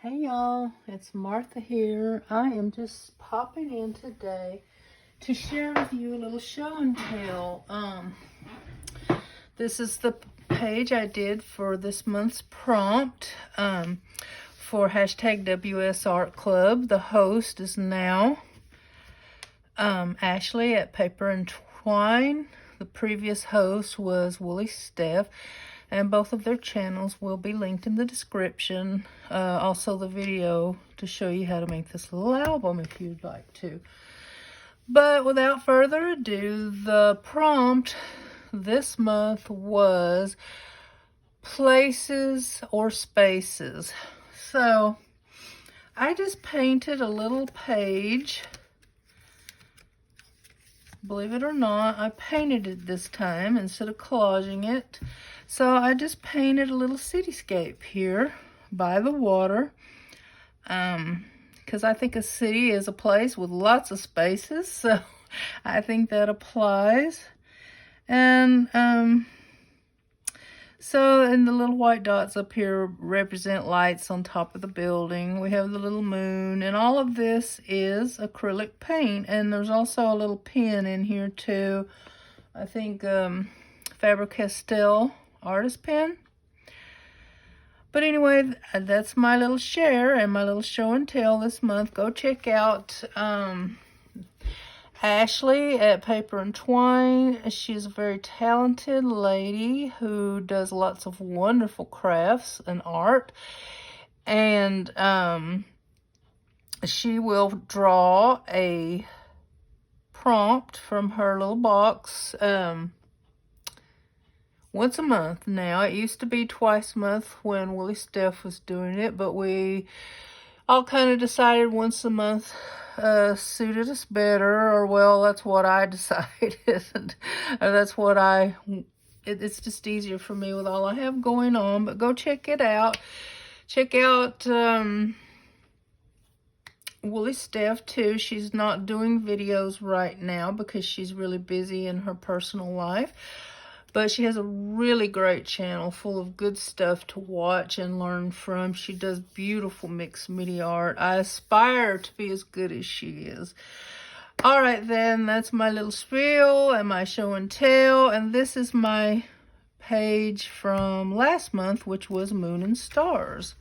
Hey y'all, it's Martha here. I am just popping in today to share with you a little show and tell. This is the page I did for this month's prompt for hashtag wsartclub. The host is now Ashley at Paper and Twine. The previous host was Steph. And both of their channels will be linked in the description. Also the video to show you how to make this little album if you'd like to. But without further ado, the prompt this month was places or spaces. So I just painted a little page. Believe it or not, I painted it this time instead of collaging it. So I just painted a little cityscape here by the water. Because I think a city is a place with lots of spaces. So I think that applies. And and the little white dots up here represent lights on top of the building. We have the little moon, and all of this is acrylic paint. And there's also a little pen in here too. I think Faber-Castell artist pen. But anyway, that's my little share and my little show and tell this month. Go check out Ashley at Paper and Twine. She's a very talented lady who does lots of wonderful crafts and art. And she will draw a prompt from her little box once a month now. It used to be twice a month when Steph was doing it, but we all kind of decided once a month suited us better, or well, that's what I decided. Or that's what it's just easier for me with all I have going on. But go check it out. Check out Steph too. She's not doing videos right now because she's really busy in her personal life. But she has a really great channel full of good stuff to watch and learn from. She does beautiful mixed media art. I aspire to be as good as she is. All right, then. That's my little spiel and my show and tell. And this is my page from last month, which was Moon and Stars.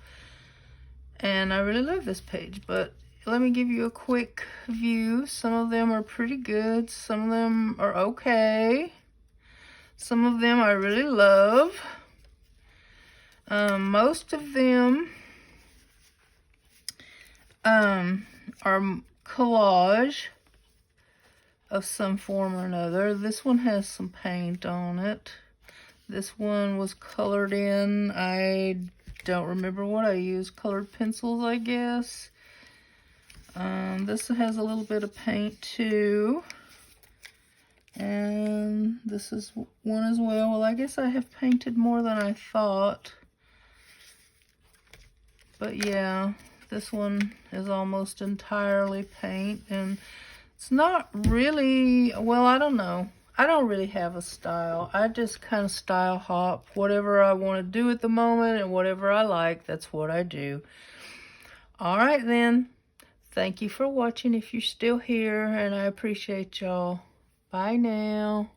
And I really love this page. But let me give you a quick view. Some of them are pretty good. Some of them are okay. Some of them I really love. Most of them are collage of some form or another. This one has some paint on it. This one was colored in. I don't remember what I used. Colored pencils, I guess. This has a little bit of paint too. And this is one as well. Well, I guess I have painted more than I thought. But yeah, this one is almost entirely paint. And it's not really, well, I don't know. I don't really have a style. I just kind of style hop. Whatever I want to do at the moment and whatever I like, that's what I do. All right, then. Thank you for watching if you're still here. And I appreciate y'all. Bye now.